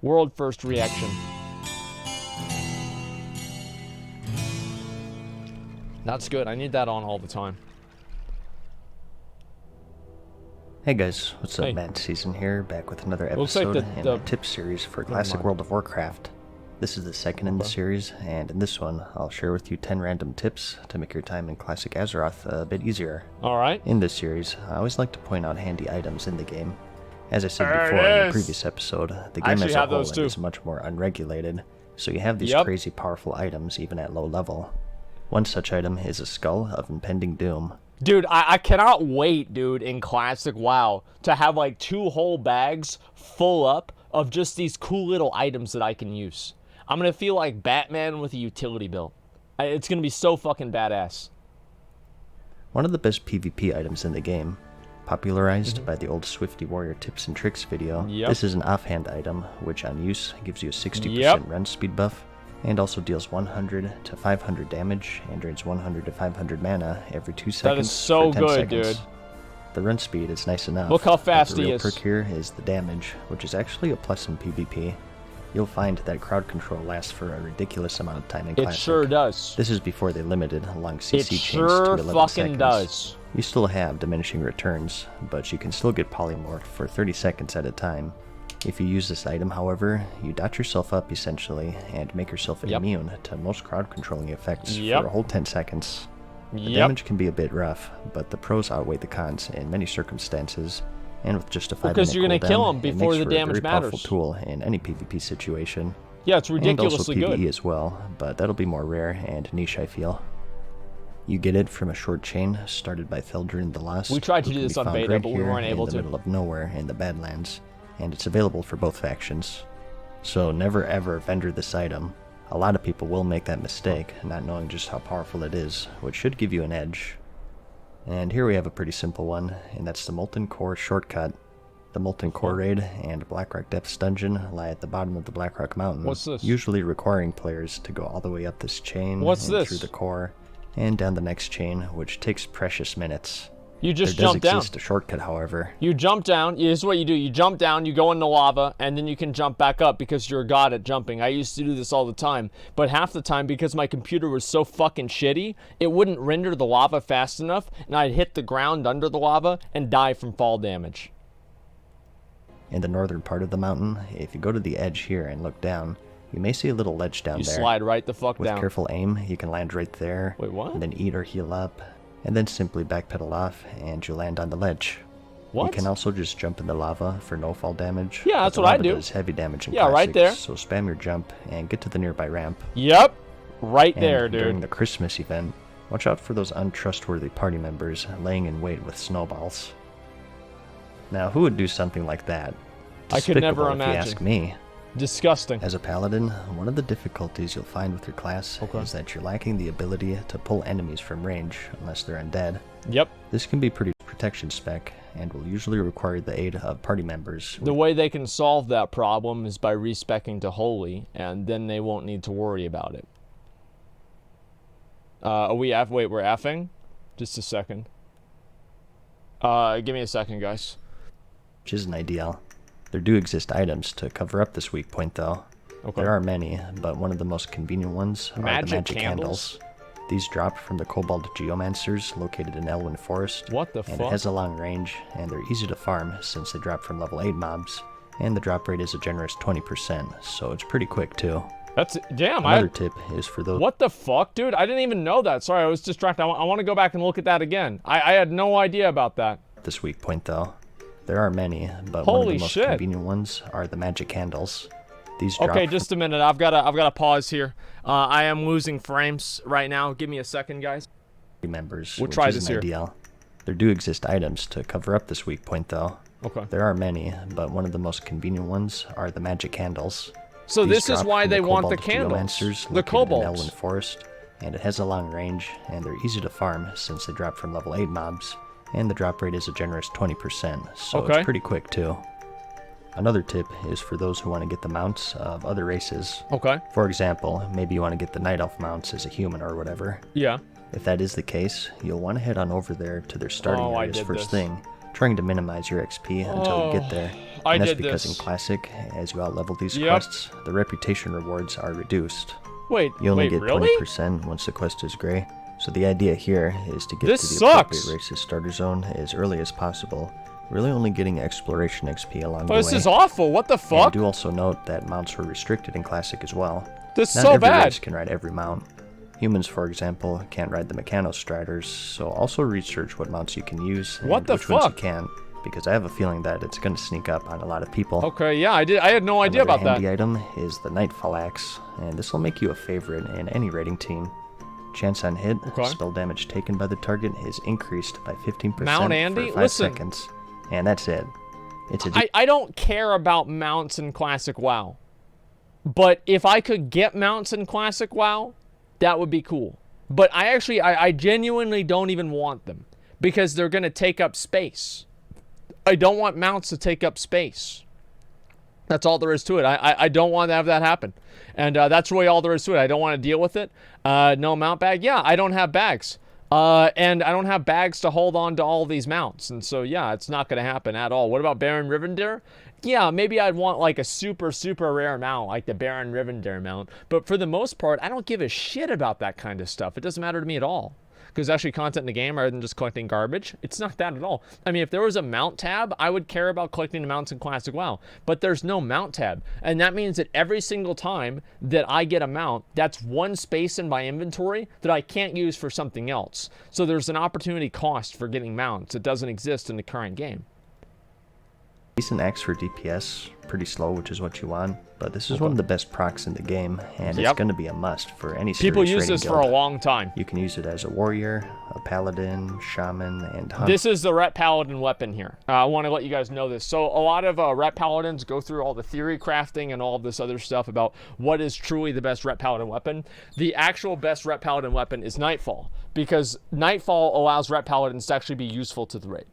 World first reaction. That's good. I need that on all the time. Hey guys, what's up? Hey. Madseason here, back with another Looks like episode in the a tip series for Classic World of Warcraft. This is the second in the series, and in this one, I'll share with you 10 random tips to make your time in Classic Azeroth a bit easier. Alright. In this series, I always like to point out handy items in the game. As I said before in the previous episode, the game as a whole is much more unregulated, so you have these crazy powerful items even at low level. One such item is a Skull of Impending Doom. Dude, I cannot wait, dude, in Classic WoW to have like 2 whole bags full up of just these cool little items that I can use. I'm gonna feel like Batman with a utility belt. It's gonna be so fucking badass. One of the best PvP items in the game, popularized by the old Swifty Warrior tips and tricks video. This is an offhand item, which on use gives you a 60% run speed buff, and also deals 100 to 500 damage and drains 100 to 500 mana every 2 seconds. That is so for 10 good, seconds. dude. The run speed is nice enough. Look how fast the he real is. perk here is the damage, which is actually a plus in PvP. You'll find that crowd control lasts for a ridiculous amount of time in Classic. It sure does. This is before they limited long CC chains to 11 fucking seconds. Does. You still have diminishing returns, but you can still get polymorphed for 30 seconds at a time. If you use this item, however, you dot yourself up essentially and make yourself immune to most crowd controlling effects for a whole 10 seconds. The damage can be a bit rough, but the pros outweigh the cons in many circumstances, and with just a 5-minute because you're gonna kill him cooldown, before the damage a very powerful matters. tool in any PvP situation. Yeah, it's ridiculously and also PvE good. as well, but that'll be more rare and niche, I feel. You get it from a short chain started by Theldrin the Lost. We tried to do this on beta, but we weren't able to. In the middle of nowhere in the Badlands, and it's available for both factions. So never ever vendor this item. A lot of people will make that mistake, not knowing just how powerful it is, which should give you an edge. And here we have a pretty simple one, and that's the Molten Core shortcut. The Molten Core raid and Blackrock Depths dungeon lie at the bottom of the Blackrock Mountain. What's this? Usually requiring players to go all the way up this chain through the core and down the next chain, which takes precious minutes. You just there jump down. Does exist a shortcut, however. You jump down. This is what you do. You jump down, you go into lava, and then you can jump back up because you're a god at jumping. I used to do this all the time, but half the time, because my computer was so fucking shitty, it wouldn't render the lava fast enough, and I'd hit the ground under the lava and die from fall damage. In the northern part of the mountain, if you go to the edge here and look down, you may see a little ledge down there. You slide right the fuck down. With careful aim, you can land right there. Wait, what? And then eat or heal up, and then simply backpedal off, and you land on the ledge. What? You can also just jump in the lava for no fall damage. Yeah, that's what I do. Does heavy damage in Classic, right there. So spam your jump and get to the nearby ramp. Yep, right and there, dude. During the Christmas event, watch out for those untrustworthy party members laying in wait with snowballs. Now, who would do something like that? I could never imagine. If you ask me. Disgusting. As a paladin, one of the difficulties you'll find with your class is that you're lacking the ability to pull enemies from range unless they're undead. Yep. This can be pretty protection spec and will usually require the aid of party members. The way they can solve that problem is by respecing to holy, and then they won't need to worry about it. Wait, we're effing? Just a second. Give me a second, guys. Which isn't ideal. There do exist items to cover up this weak point, though. Okay. There are many, but one of the most convenient ones are the magic candles. These drop from the Kobold Geomancers located in Elwyn Forest. What the fuck? And it has a long range, and they're easy to farm since they drop from level 8 mobs, and the drop rate is a generous 20%, so it's pretty quick too. That's damn. Another tip is for those. What the fuck, dude? I didn't even know that. Sorry, I was distracted. I want to go back and look at that again. I had no idea about that. This weak point, though. There are many, but Holy one of the most shit. convenient ones are the magic candles. These drop okay, just a minute. I've got to pause here. I am losing frames right now. Give me a second, guys. Members, we'll try this here. Ideal. There do exist items to cover up this weak point, though. Okay. There are many, but one of the most convenient ones are the magic candles. So These this is why they want the candles. The kobolds. In Elwyn Forest, and it has a long range, and they're easy to farm since they drop from level 8 mobs. And the drop rate is a generous 20%, so it's pretty quick too. Another tip is for those who want to get the mounts of other races. Okay. For example, maybe you want to get the Night Elf mounts as a human or whatever. Yeah. If that is the case, you'll want to head on over there to their starting areas first thing, trying to minimize your XP until you get there. And that's did because this. in Classic, as you out-level these Yep. quests, the reputation rewards are reduced. Wait, You only get really? 20% once the quest is gray. So the idea here is to get This to the sucks. appropriate race's starter zone as early as possible, really only getting exploration XP along the But this way. is awful. What the And fuck? do also note that mounts were restricted in Classic as well. This is Not so every bad. race can ride every mount. Humans, for example, can't ride the Mechanostriders, so also research what mounts you can use and What the which ones you fuck? can't, because I have a feeling that it's going to sneak up on a lot of people. Okay, yeah, I had no idea Another about that. handy item is the Nightfall Axe, and this will make you a favorite in any raiding team. Chance on hit, Okay. spell damage taken by the target is increased by 15% Mount Andy? for 5 Listen. seconds, and that's it. It's a I don't care about mounts in Classic WoW. But if I could get mounts in Classic WoW, that would be cool. But I genuinely don't even want them because they're going to take up space. I don't want mounts to take up space. That's all there is to it. I don't want to have that happen. And that's really all there is to it. I don't want to deal with it. No mount bag. Yeah, I don't have bags. And I don't have bags to hold on to all these mounts. And so, yeah, it's not going to happen at all. What about Baron Rivendare? Yeah, maybe I'd want like a super, super rare mount, like the Baron Rivendare mount. But for the most part, I don't give a shit about that kind of stuff. It doesn't matter to me at all. Because actually content in the game rather than just collecting garbage. It's not that at all. I mean, if there was a mount tab, I would care about collecting the mounts in Classic WoW. But there's no mount tab. And that means that every single time that I get a mount, that's one space in my inventory that I can't use for something else. So there's an opportunity cost for getting mounts that doesn't exist in the current game. decent axe for DPS, pretty slow, which is what you want, but this is one of the best procs in the game, and it's going to be a must for any serious People use raiding this guild. for a long time. You can use it as a warrior, a paladin, shaman, and hunt. This is the Ret Paladin weapon here. I want to let you guys know this. So a lot of Ret Paladins go through all the theory crafting and all of this other stuff about what is truly the best Ret Paladin weapon. The actual best Ret Paladin weapon is Nightfall, because Nightfall allows Ret Paladins to actually be useful to the raid.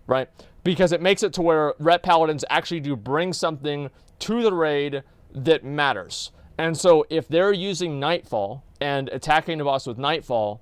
Right? Because it makes it to where Ret Paladins actually do bring something to the raid that matters. And so if they're using Nightfall and attacking the boss with Nightfall,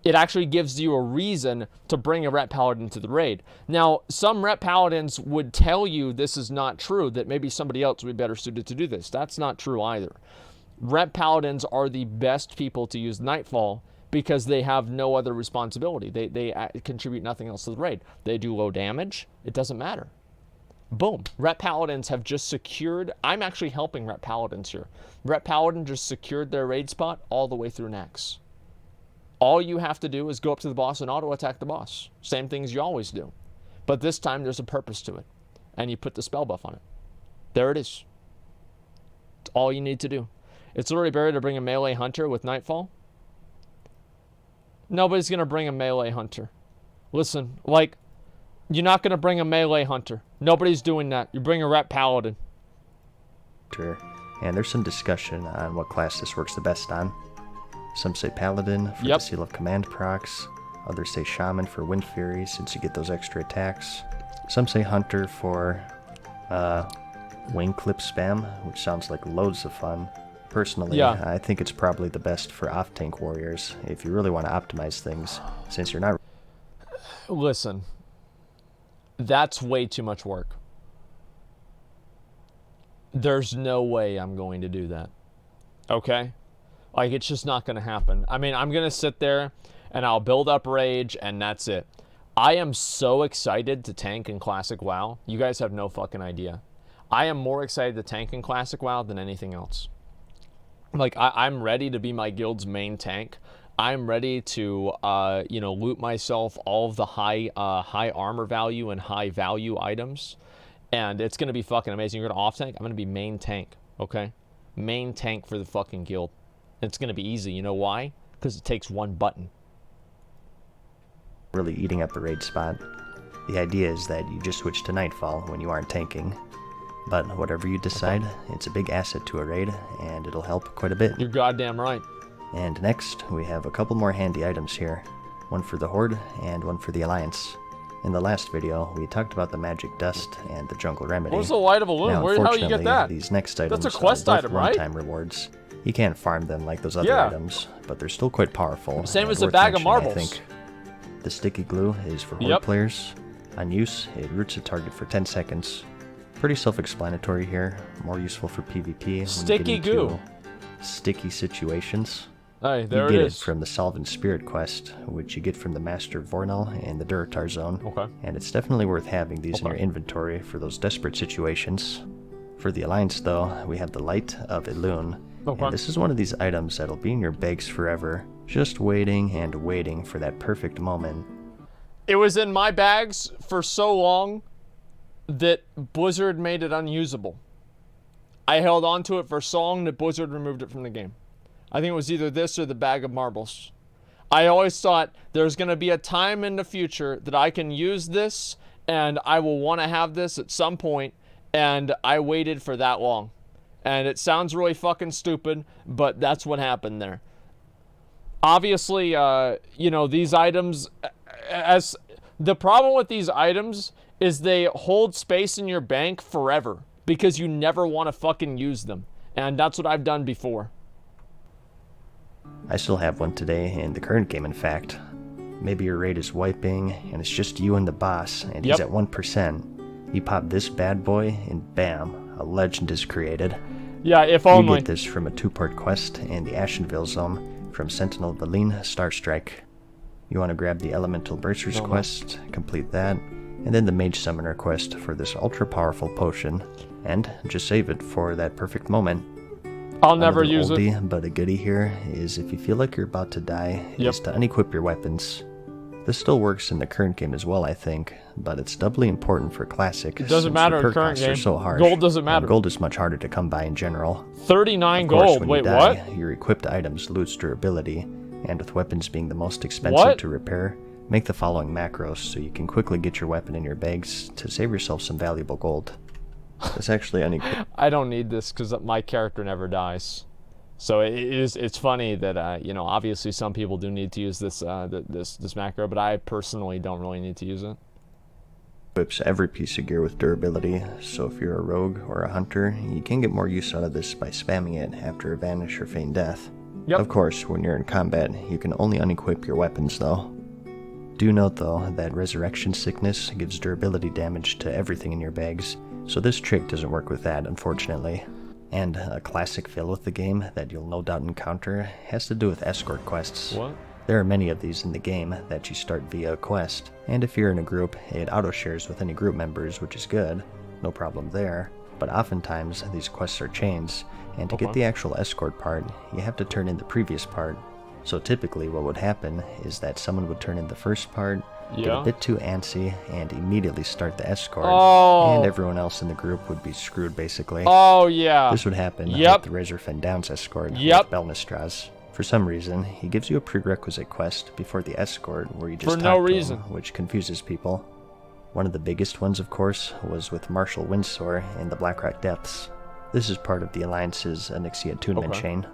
it actually gives you a reason to bring a Ret Paladin to the raid. Now, some Ret Paladins would tell you this is not true, that maybe somebody else would be better suited to do this. That's not true either. Ret Paladins are the best people to use Nightfall because they have no other responsibility. They contribute nothing else to the raid. They do low damage. It doesn't matter. Boom. Ret Paladins have just secured... I'm actually helping Ret Paladins here. Ret Paladin just secured their raid spot all the way through next. All you have to do is go up to the boss and auto-attack the boss. Same things you always do. But this time there's a purpose to it. And you put the spell buff on it. There it is. It's all you need to do. It's already better to bring a melee hunter with Nightfall. Nobody's going to bring a melee hunter. Listen, like, you're not going to bring a melee hunter. Nobody's doing that. You bring a Ret Paladin. And there's some discussion on what class this works the best on. Some say Paladin for the Seal of Command procs. Others say Shaman for Wind Fury since you get those extra attacks. Some say Hunter for Wing Clip spam, which sounds like loads of fun. Personally, I think it's probably the best for off-tank warriors if you really want to optimize things, since you're not... Listen, that's way too much work. There's no way I'm going to do that. Okay? Like, it's just not going to happen. I mean, I'm going to sit there and I'll build up rage and that's it. I am so excited to tank in Classic WoW. You guys have no fucking idea. I am more excited to tank in Classic WoW than anything else. Like, I'm ready to be my guild's main tank. I'm ready to, loot myself all of the high armor value and high value items. And it's going to be fucking amazing. You're going to off-tank? I'm going to be main tank, okay? Main tank for the fucking guild. And it's going to be easy. You know why? Because it takes one button. Really eating up a raid spot. The idea is that you just switch to Nightfall when you aren't tanking. But whatever you decide, it's a big asset to a raid, and it'll help quite a bit. You're goddamn right. And next, we have a couple more handy items here. One for the Horde, and one for the Alliance. In the last video, we talked about the Magic Dust and the Jungle Remedy. What's the Light of a Loom? How do you get that? These next items That's a quest are both item, right? one-time rewards. You can't farm them like those other items, but they're still quite powerful. Same as the worth bag of mentioning, I marbles. think. The sticky glue is for Horde players. On use, it roots a target for 10 seconds. Pretty self-explanatory here, more useful for PvP Sticky when you get into goo. sticky situations. Hey, there You it get is. it from the Solvent Spirit quest, which you get from the Master Vornal and the Duratar Zone. Okay. And it's definitely worth having these in your inventory for those desperate situations. For the Alliance though, we have the Light of Elune. Okay. And this is one of these items that'll be in your bags forever, just waiting and waiting for that perfect moment. It was in my bags for so long that Blizzard made it unusable. I held on to it for so long that Blizzard removed it from the game. I think it was either this or the bag of marbles. I always thought there's going to be a time in the future that I can use this and I will want to have this at some point, and I waited for that long. And it sounds really fucking stupid, but that's what happened there. Obviously, you know, these items, as the problem with these items is they hold space in your bank forever because you never want to fucking use them. And that's what I've done before. I still have one today in the current game, in fact. Maybe your raid is wiping and it's just you and the boss and he's at 1%. You pop this bad boy and bam, a legend is created. Yeah, if You only. get this from a 2-part quest in the Ashenville zone from Sentinel Valine Starstrike. You want to grab the Elemental Bursar's quest, complete that, and then the Mage Summoner quest for this ultra powerful potion, and just save it for that perfect moment. I'll never Another use oldie, it. but a goodie here is if you feel like you're about to die, is to unequip your weapons. This still works in the current game as well, I think, but it's doubly important for Classic. It doesn't matter in current game. So harsh, Gold doesn't matter. Gold is much harder to come by in general. 39 Of course, gold. when Wait, you die, what? your equipped items lose durability, and with weapons being the most expensive to repair, make the following macros so you can quickly get your weapon in your bags to save yourself some valuable gold. It's actually unequipped. I don't need this because my character never dies. So it's funny that you know, obviously some people do need to use this this macro, but I personally don't really need to use it. Equips every piece of gear with durability, so if you're a rogue or a hunter, you can get more use out of this by spamming it after a vanish or feign death. Of course, when you're in combat, you can only unequip your weapons though. Do note though that Resurrection Sickness gives durability damage to everything in your bags, so this trick doesn't work with that, unfortunately. And a classic fail with the game that you'll no doubt encounter has to do with escort quests. What? There are many of these in the game that you start via a quest, and if you're in a group, it auto-shares with any group members, which is good, no problem there, but oftentimes these quests are chains, and to get the actual escort part, you have to turn in the previous part. So typically what would happen is that someone would turn in the first part, get a bit too antsy, and immediately start the escort, and everyone else in the group would be screwed basically. Oh, yeah. This would happen with the Razorfen Downs escort with Belnistraz. For some reason, he gives you a prerequisite quest before the escort where you just talk to him, which confuses people. One of the biggest ones, of course, was with Marshal Windsor in the Blackrock Depths. This is part of the Alliance's Onyxia attunement chain.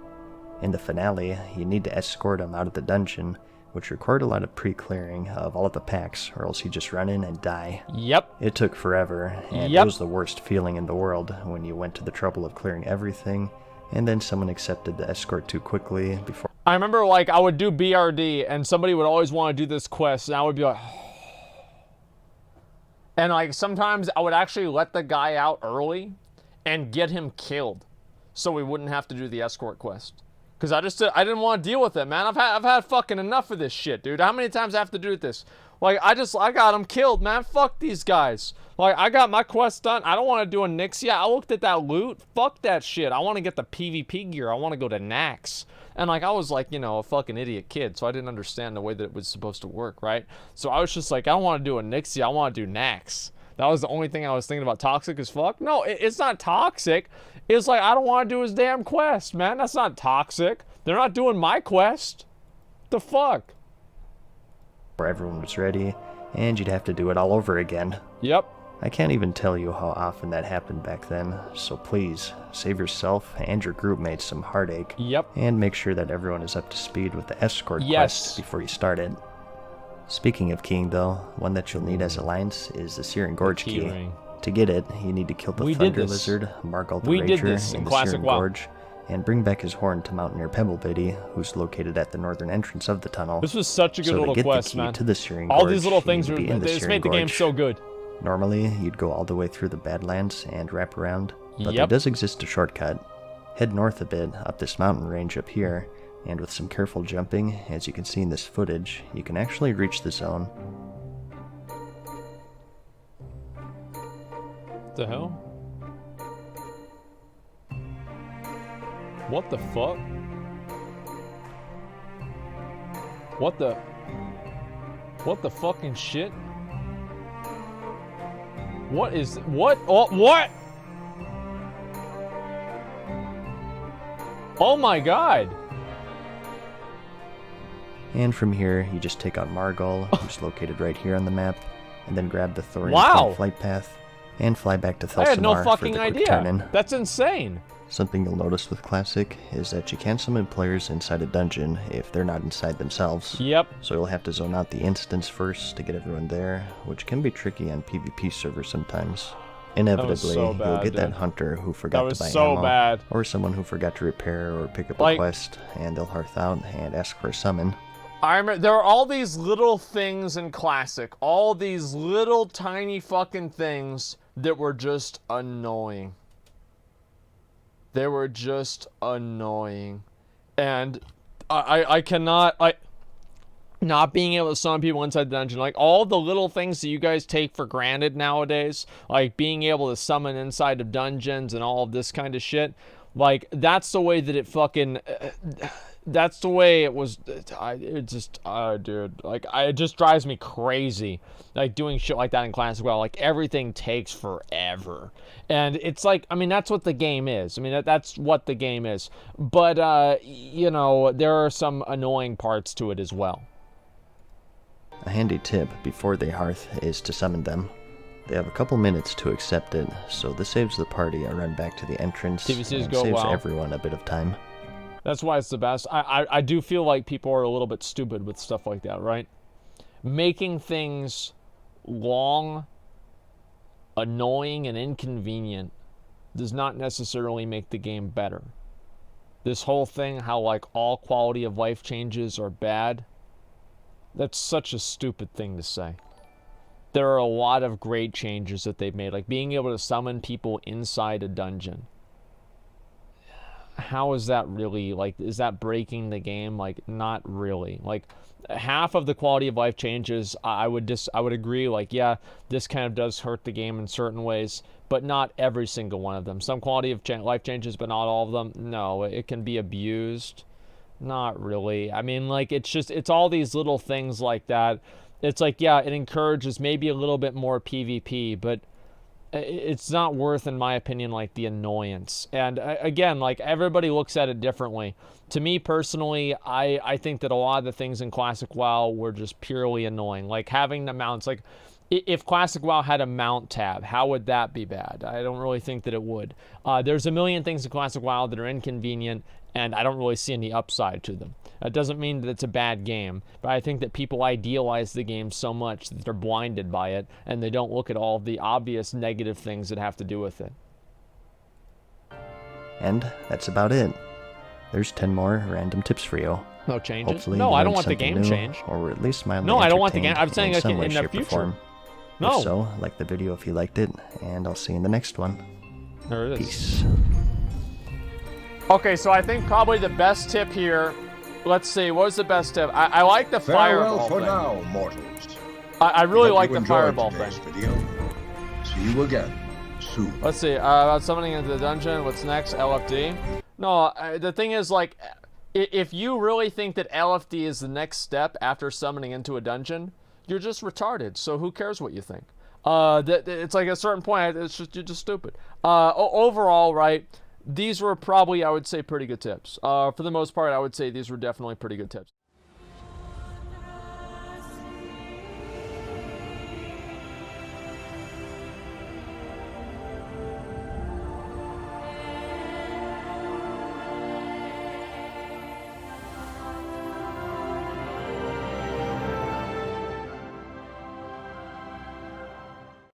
In the finale, you need to escort him out of the dungeon, which required a lot of pre-clearing of all of the packs, or else he'd just run in and die. It took forever, and it was the worst feeling in the world when you went to the trouble of clearing everything, and then someone accepted the escort too quickly before... I remember, like, I would do BRD, and somebody would always want to do this quest, and I would be like... And, like, sometimes I would actually let the guy out early and get him killed so we wouldn't have to do the escort quest. Because I didn't want to deal with it, man. I've had fucking enough of this shit, dude. How many times I have to do this? Like, I got him killed, man. Fuck these guys. Like, I got my quest done. I don't want to do a Nixia. I looked at that loot. Fuck that shit. I want to get the PvP gear. I want to go to Nax. And, like, I was, like, you know, a fucking idiot kid, so I didn't understand the way that it was supposed to work, right? So I was just like, I don't want to do a Nixia. I want to do Nax. That was the only thing I was thinking about. Toxic as fuck? No, it's not toxic. It's like, I don't want to do his damn quest, man. That's not toxic. They're not doing my quest. The fuck? Where everyone was ready, and you'd have to do it all over again. I can't even tell you how often that happened back then, so please, save yourself and your group mates some heartache. And make sure that everyone is up to speed with the escort quest before you start it. Speaking of keying though, one that you'll need as Alliance is the Searing Gorge key. To get it, you need to kill the Thunder Lizard, Margal the Rager, in the Searing Gorge, and bring back his horn to Mountaineer Pebblebitty, who's located at the northern entrance of the tunnel. This was such a good little quest, man. To the Searing all Gorge, these little things you are need to be in the this Searing made the game Gorge. so good. Normally, you'd go all the way through the Badlands and wrap around, but Yep. there does exist a shortcut. Head north a bit, up this mountain range up here, and with some careful jumping, as you can see in this footage, you can actually reach the zone. What the hell? What the fuck? What the fucking shit? What is what? Oh, what? Oh my god. And from here, you just take out Margol, who's located right here on the map, and then grab the Thorium Wow. flight path, and fly back to Thelsamar I had no for fucking the quick idea. turn-in. That's insane. Something you'll notice with Classic is that you can summon players inside a dungeon if they're not inside themselves. Yep. So you'll have to zone out the instance first to get everyone there, which can be tricky on PvP servers sometimes. Inevitably, so bad, you'll get that dude. hunter who forgot was to buy so ammo, bad. or someone who forgot to repair or pick up a Like- quest, and they'll hearth out and ask for a summon. I remember there are all these little things in Classic, all these little tiny fucking things that were just annoying. They were just annoying. And I cannot, not being able to summon people inside the dungeon, like all the little things that you guys take for granted nowadays, like being able to summon inside of dungeons and all of this kind of shit, like that's the way that it fucking, that's the way it was. It just, dude, like it just drives me crazy, like doing shit like that in Classic WoW. Like everything takes forever, and it's like, I mean, that's what the game is. I mean, that's what the game is. But you know, there are some annoying parts to it as well. A handy tip before they hearth is to summon them. They have a couple minutes to accept it, so this saves the party a run back to the entrance TVCs and go saves well. everyone a bit of time. That's why it's the best. I do feel like people are a little bit stupid with stuff like that, right? Making things long, annoying, and inconvenient does not necessarily make the game better. This whole thing, how like all quality of life changes are bad, that's such a stupid thing to say. There are a lot of great changes that they've made, like being able to summon people inside a dungeon. How is that really, like, is that breaking the game? Like, not really. Like, half of the quality of life changes, I would agree, like, yeah, this kind of does hurt the game in certain ways, but not every single one of them. Some quality of life changes, but not all of them. No, it can be abused. Not really. I mean, like, it's all these little things like that. It's like, yeah, it encourages maybe a little bit more PvP, but it's not worth, in my opinion, like the annoyance. And again, like everybody looks at it differently. To me personally, I think that a lot of the things in Classic WoW were just purely annoying. Like having the mounts, like if Classic WoW had a mount tab, how would that be bad? I don't really think that it would. There's a million things in Classic WoW that are inconvenient, and I don't really see any upside to them. That doesn't mean that it's a bad game, but I think that people idealize the game so much that they're blinded by it, and they don't look at all of the obvious negative things that have to do with it. And that's about it. There's 10 more random tips for you. No changes? Hopefully no, you I don't learned want the something game new, changed. or at least mildly No, I don't want the game. entertained I'm saying in like some way, in the shape, or future. form. No. If so, like the video if you liked it, and I'll see you in the next one. There it is. Peace. Okay, so I think probably the best tip here. Let's see, what was the best tip? I like the Farewell fireball for thing. now, mortals. I really Hope like you the enjoyed fireball today's thing. video. See you again soon. Let's see, about summoning into the dungeon. What's next? LFD? No, the thing is, like, if you really think that LFD is the next step after summoning into a dungeon, you're just retarded. So who cares what you think? It's like at a certain point, it's just you're just stupid. Overall, right? These were probably, I would say, pretty good tips. For the most part, I would say these were definitely pretty good tips.